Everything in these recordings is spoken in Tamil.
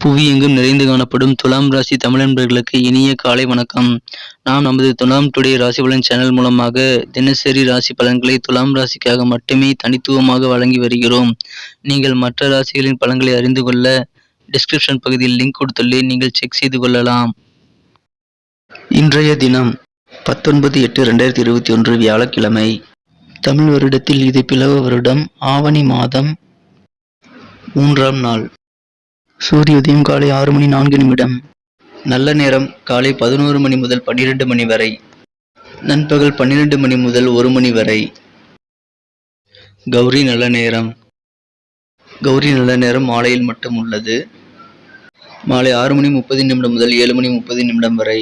புவியெங்கும் நிறைந்து காணப்படும் துலாம் ராசி தமிழ் நண்பர்களுக்கு இனிய காலை வணக்கம். நாம் நமது துலாம் டுடே ராசி பலன் சேனல் மூலமாக தினசரி ராசி பலன்களை துலாம் ராசிக்காக மட்டுமே தனித்துவமாக வழங்கி வருகிறோம். நீங்கள் மற்ற ராசிகளின் பலன்களை அறிந்து கொள்ள டிஸ்கிரிப்ஷன் பகுதியில் லிங்க் கொடுத்துள்ளேன், நீங்கள் செக் செய்து கொள்ளலாம். இன்றைய தினம் 19/8/2021 வியாழக்கிழமை. தமிழ் வருடத்தில் இது பிளவ வருடம் ஆவணி மாதம் 3ஆம் நாள். சூரிய உதயம் காலை 6:04. நல்ல நேரம் காலை 11 மணி முதல் 12 மணி வரை, நண்பகல் 12 மணி முதல் 1 மணி வரை. கௌரி நல்ல நேரம். கௌரி நல்ல நேரம் மாலையில் மட்டும் உள்ளது. மாலை 6:30 முதல் 7:30 வரை.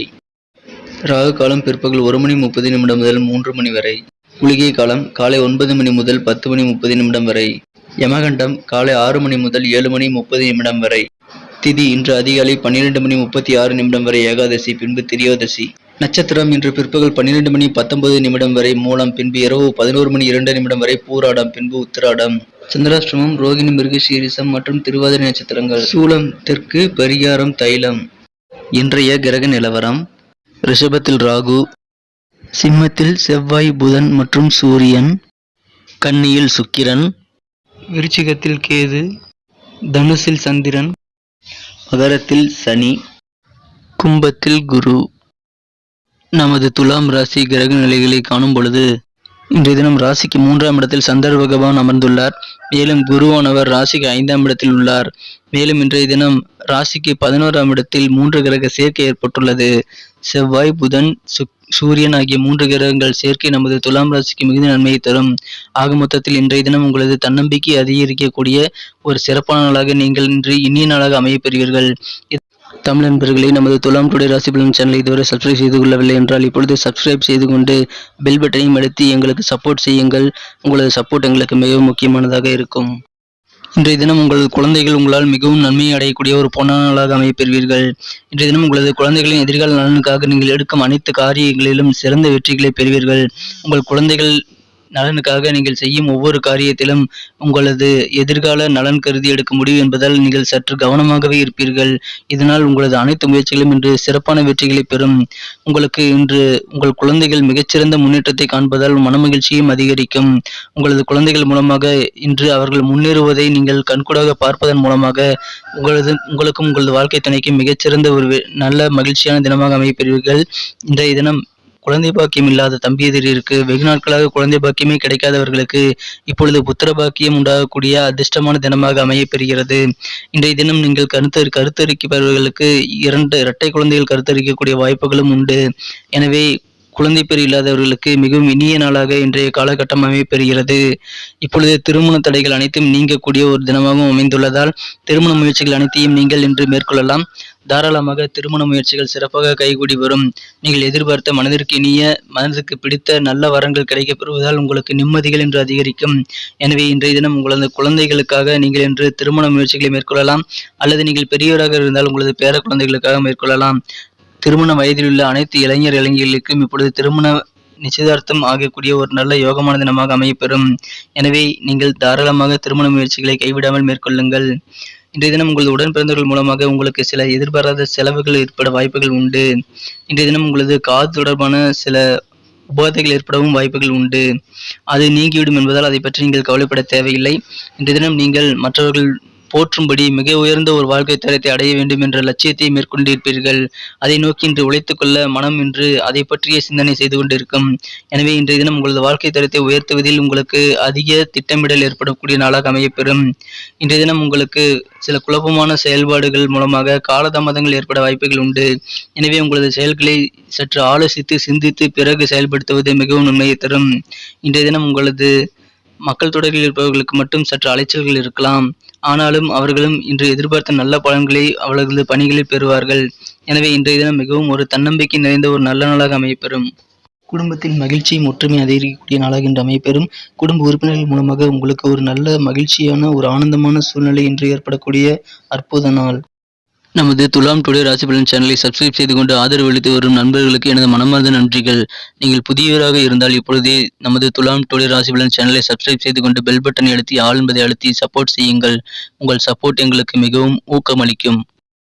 ராகு காலம் பிற்பகல் 1:30 முதல் 3 மணி வரை. குளிகை காலம் காலை 9 மணி முதல் 10:30 வரை. யமகண்டம் காலை 6 மணி முதல் 7:30 வரை. திதி இன்று அதிகாலை 12:36 வரை ஏகாதசி, பின்பு திரியோதசி. நட்சத்திரம் இன்று பிற்பகல் 12:19 வரை மூலம், பின்பு இரவு 11:02 வரை பூராடம், பின்பு உத்திராடம். சந்திராஷ்டிரமம் ரோகிணி, மிருகசீரிசம் மற்றும் திருவாதிரை நட்சத்திரங்கள். சூலம் தெற்கு, பரிகாரம் தைலம். இன்றைய கிரக நிலவரம்: ரிஷபத்தில் ராகு, சிம்மத்தில் செவ்வாய், புதன் மற்றும் சூரியன், கன்னியில் சுக்கிரன், விருச்சிகத்தில் கேது, தனுசில் சந்திரன், மகரத்தில் சனி, கும்பத்தில் குரு. நமது துலாம் ராசி கிரக நிலைகளை காணும் பொழுது, இன்றைய தினம் ராசிக்கு 3ஆம் இடத்தில் சந்திர பகவான் அமர்ந்துள்ளார். மேலும் குருவானவர் ராசிக்கு 5ஆம் இடத்தில் உள்ளார். மேலும் இன்றைய தினம் ராசிக்கு 11ஆம் இடத்தில் 3 கிரக சேர்க்கை ஏற்பட்டுள்ளது. செவ்வாய், புதன், சூரியன் ஆகிய 3 கிரகங்கள் சேர்க்கை நமது துலாம் ராசிக்கு மிகுந்த நன்மையை தரும். ஆக மொத்தத்தில் இன்றைய தினம் உங்களது தன்னம்பிக்கை அதிகரிக்கக்கூடிய ஒரு சிறப்பான நாளாக நீங்கள் இன்று இனிய நாளாக அமைய பெறுவீர்கள். தமிழ் நண்பர்களே, நமது துலாம் டுடே ராசி பலன் சேனலை இதுவரை சப்ஸ்கிரைப் செய்து கொள்ளவில்லை என்றால் இப்பொழுது சப்ஸ்கிரைப் செய்து கொண்டு பெல் பட்டனையும் அழுத்தி எங்களுக்கு சப்போர்ட் செய்யுங்கள். உங்களது சப்போர்ட் எங்களுக்கு மிகவும் முக்கியமானதாக இருக்கும். இன்றைய தினம் உங்களது குழந்தைகள் உங்களால் மிகவும் நன்மையை அடையக்கூடிய ஒரு பொன்னான நாளாக அமையப்பெறுவீர்கள். இன்றைய தினம் உங்களது குழந்தைகளின் எதிர்கால நலனுக்காக நீங்கள் எடுக்கும் அனைத்து காரியங்களிலும் சிறந்த வெற்றிகளை பெறுவீர்கள். உங்கள் குழந்தைகள் நலனுக்காக நீங்கள் செய்யும் ஒவ்வொரு காரியத்திலும் உங்களது எதிர்கால நலன் கருதி எடுக்கும் முடிவு என்பதால் நீங்கள் சற்று கவனமாகவே இருப்பீர்கள். இதனால் உங்களது அனைத்து முயற்சிகளும் இன்று சிறப்பான வெற்றிகளை பெறும். உங்களுக்கு இன்று உங்கள் குழந்தைகள் மிகச்சிறந்த முன்னேற்றத்தை காண்பதால் மனமகிழ்ச்சியும் அதிகரிக்கும். உங்களது குழந்தைகள் மூலமாக இன்று அவர்கள் முன்னேறுவதை நீங்கள் கண்கூடாக பார்ப்பதன் மூலமாக உங்களுக்கும் உங்களது வாழ்க்கை துணைக்கும் மிகச்சிறந்த ஒரு நல்ல மகிழ்ச்சியான தினமாக அமையப்பெறுவீர்கள். இன்றைய தினம் குழந்தை பாக்கியம் இல்லாத தம்பதியருக்கு, வெகு நாட்களாக குழந்தை பாக்கியமே கிடைக்காதவர்களுக்கு இப்பொழுது புத்திர பாக்கியம் உண்டாகக்கூடிய அதிர்ஷ்டமான தினமாக அமையப்பெறுகிறது. இன்றைய தினம் நீங்கள் கருத்தரிப்பவர்களுக்கு 2 இரட்டை குழந்தைகள் கருத்தரிக்கக்கூடிய வாய்ப்புகளும் உண்டு. எனவே குழந்தை பேர் இல்லாதவர்களுக்கு மிகவும் இனிய நாளாக இன்றைய காலகட்டம் அமையப்பெறுகிறது. இப்பொழுது திருமண தடைகள் அனைத்தும் நீங்கக்கூடிய ஒரு தினமாகவும் அமைந்துள்ளதால் திருமண முயற்சிகள் அனைத்தையும் நீங்கள் இன்று மேற்கொள்ளலாம். தாராளமாக திருமண முயற்சிகள் சிறப்பாக கைகூடி வரும். நீங்கள் எதிர்பார்த்த மனதிற்கு இனிய, மனதிற்கு பிடித்த நல்ல வரங்கள் கிடைக்கப் பெறுவதால் உங்களுக்கு நிம்மதிகள் இன்று அதிகரிக்கும். எனவே இன்றைய தினம் உங்களது குழந்தைகளுக்காக நீங்கள் இன்று திருமண முயற்சிகளை மேற்கொள்ளலாம். அல்லது நீங்கள் பெரியவராக இருந்தால் உங்களது பேர குழந்தைகளுக்காக மேற்கொள்ளலாம். திருமண வயதில் உள்ள அனைத்து இளைஞர்களுக்கும் இப்பொழுது திருமண நிச்சயதார்த்தம் ஆகக்கூடிய ஒரு நல்ல யோகமான தினமாக அமையப்பெறும். எனவே நீங்கள் தாராளமாக திருமண முயற்சிகளை கைவிடாமல் மேற்கொள்ளுங்கள். இன்றைய தினம் உங்களது உடன் பிறந்தவர்கள் மூலமாக உங்களுக்கு சில எதிர்பாராத செலவுகள் ஏற்பட வாய்ப்புகள் உண்டு. இன்றைய தினம் உங்களது காது தொடர்பான சில உபாதைகள் ஏற்படவும் வாய்ப்புகள் உண்டு. அது நீங்கிவிடும் என்பதால் அதை பற்றி நீங்கள் கவலைப்பட தேவையில்லை. இன்றைய தினம் நீங்கள் மற்றவர்கள் போற்றும்படி மிக உயர்ந்த ஒரு வாழ்க்கை தரத்தை அடைய வேண்டும் என்ற லட்சியத்தை மேற்கொண்டிருப்பீர்கள். அதை நோக்கி இன்று உழைத்துக் கொள்ள மனம் இன்று அதை பற்றிய சிந்தனை செய்து கொண்டிருக்கும். எனவே இன்றைய தினம் உங்களது வாழ்க்கை தரத்தை உயர்த்துவதில் உங்களுக்கு அதிக திட்டமிடல் ஏற்படக்கூடிய நாளாக அமையப்பெறும். இன்றைய தினம் உங்களுக்கு சில குழப்பமான செயல்பாடுகள் மூலமாக காலதாமதங்கள் ஏற்பட வாய்ப்புகள் உண்டு. எனவே உங்களது செயல்களை சற்று ஆலோசித்து சிந்தித்து பிறகு செயல்படுத்துவது மிகவும் நன்மையை தரும். இன்றைய தினம் உங்களது மக்கள் தொடர்பில் இருப்பவர்களுக்கு மட்டும் சற்று அலைச்சல்கள் இருக்கலாம். ஆனாலும் அவர்களும் இன்று எதிர்பார்த்த நல்ல பலன்களை அவர்களது பணிகளில் பெறுவார்கள். எனவே இன்றைய தினம் மிகவும் ஒரு தன்னம்பிக்கை நிறைந்த ஒரு நல்ல நாளாக அமையப்பெறும். குடும்பத்தில் மகிழ்ச்சியும் ஒற்றுமை அதிகரிக்கக்கூடிய நாளாக இன்று அமையப்பெறும். குடும்ப உறுப்பினர்கள் மூலமாக உங்களுக்கு ஒரு நல்ல மகிழ்ச்சியான ஒரு ஆனந்தமான சூழ்நிலை இன்று ஏற்படக்கூடிய அற்புத நாள். நமது துலாம் டுடே ராசி பலன் சேனலை சப்ஸ்கிரைப் செய்து கொண்டு ஆதரவு அளித்து வரும் நண்பர்களுக்கு எனது மனமார்ந்த நன்றிகள். நீங்கள் புதியவராக இருந்தால் இப்பொழுதே நமது துலாம் டுடே ராசி பலன் சேனலை சப்ஸ்கிரைப் செய்து கொண்டு பெல் பட்டனை அழுத்தி ஆல் என்பதை அழுத்தி சப்போர்ட் செய்யுங்கள். உங்கள் சப்போர்ட் எங்களுக்கு மிகவும் ஊக்கமளிக்கும்.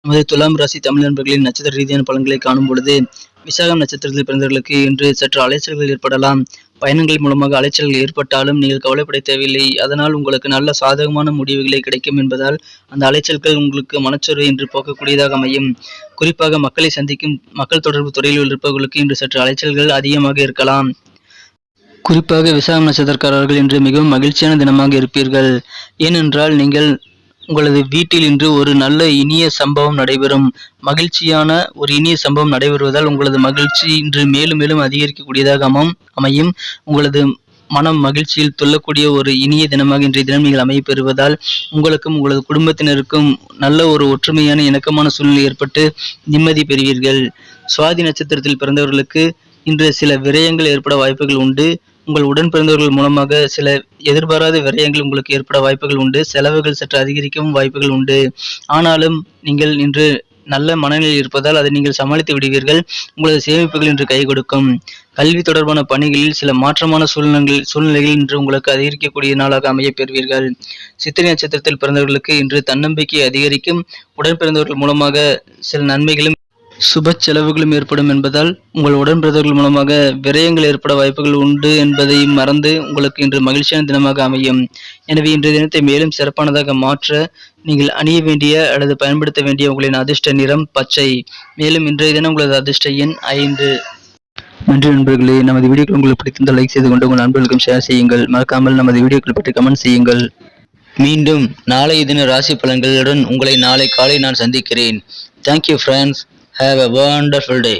நமது துலாம் ராசி தமிழ் நண்பர்களின் நட்சத்திர ரீதியான பலன்களை காணும் பொழுது விசாகம் நட்சத்திரத்தில் பிறந்தவர்களுக்கு இன்று சற்று அலைச்சல்கள் ஏற்படலாம். பயணங்கள் மூலமாக அலைச்சல்கள் ஏற்பட்டாலும் நீங்கள் கவலைப்பட தேவையில்லை. அதனால் உங்களுக்கு நல்ல சாதகமான முடிவுகளை கிடைக்கும் என்பதால் அந்த அலைச்சல்கள் உங்களுக்கு மனச்சோர்வை இன்று போக்கக்கூடியதாக அமையும். குறிப்பாக மக்களை சந்திக்கும் மக்கள் தொடர்பு துறையில் இருப்பவர்களுக்கு இன்று சற்று அலைச்சல்கள் அதிகமாக இருக்கலாம். குறிப்பாக விசாகம் நட்சத்திரக்காரர்கள் இன்று மிகவும் மகிழ்ச்சியான தினமாக இருப்பீர்கள். ஏனென்றால் நீங்கள் உங்களது வீட்டில் இன்று ஒரு நல்ல இனிய சம்பவம் நடைபெறும். மகிழ்ச்சியான ஒரு இனிய சம்பவம் நடைபெறுவதால் உங்களது மகிழ்ச்சி இன்று மேலும் மேலும் அதிகரிக்கக்கூடியதாக அமையும். உங்களது மனம் மகிழ்ச்சியில் துள்ளக்கூடிய ஒரு இனிய தினமாக இன்றைய தினம் நீங்கள் அமைய பெறுவதால் உங்களுக்கும் உங்களது குடும்பத்தினருக்கும் நல்ல ஒரு ஒற்றுமையான இணக்கமான சூழ்நிலை ஏற்பட்டு நிம்மதி பெறுவீர்கள். சுவாதி நட்சத்திரத்தில் பிறந்தவர்களுக்கு இன்று சில விரயங்கள் ஏற்பட வாய்ப்புகள் உண்டு. உங்கள் உடன் பிறந்தவர்கள் மூலமாக சில எதிர்பாராத விரயங்கள் உங்களுக்கு ஏற்பட வாய்ப்புகள் உண்டு. செலவுகள் சற்று அதிகரிக்கவும் வாய்ப்புகள் உண்டு. ஆனாலும் நீங்கள் இன்று நல்ல மனநிலையில் இருப்பதால் அதை நீங்கள் சமாளித்து விடுவீர்கள். உங்களது சேமிப்புகள் இன்று கை கொடுக்கும். கல்வி தொடர்பான பணிகளில் சில மாற்றமான சூழ்நிலைகள் இன்று உங்களுக்கு அதிகரிக்கக்கூடிய நாளாக அமைய பெறுவீர்கள். சித்திரை நட்சத்திரத்தில் பிறந்தவர்களுக்கு இன்று தன்னம்பிக்கை அதிகரிக்கும். உடன் பிறந்தவர்கள் மூலமாக சில நன்மைகளும் சுப செலவுகளும் ஏற்படும் என்பதால் உங்கள் உடன் பிறந்தவர்கள் மூலமாக விரயங்கள் ஏற்பட வாய்ப்புகள் உண்டு என்பதை மறந்து உங்களுக்கு இன்று மகிழ்ச்சியான தினமாக அமையும். எனவே இன்றைய தினத்தை மேலும் சிறப்பானதாக மாற்ற நீங்கள் அணிய வேண்டிய அல்லது பயன்படுத்த வேண்டிய உங்களின் அதிர்ஷ்ட நிறம் பச்சை. மேலும் இன்றைய தினம் உங்களது அதிர்ஷ்ட எண் 5. நன்றி நண்பர்களே. நமது வீடியோக்கள் உங்களுக்கு பிடித்திருந்தால் லைக் செய்து கொண்டு உங்கள் நண்பர்களுக்கும் ஷேர் செய்யுங்கள். மறக்காமல் நமது வீடியோக்கள் பற்றி கமெண்ட் செய்யுங்கள். மீண்டும் நாளைய தின ராசி பலன்களுடன் உங்களை நாளை காலை நான் சந்திக்கிறேன். Thank you friends. Have a wonderful day.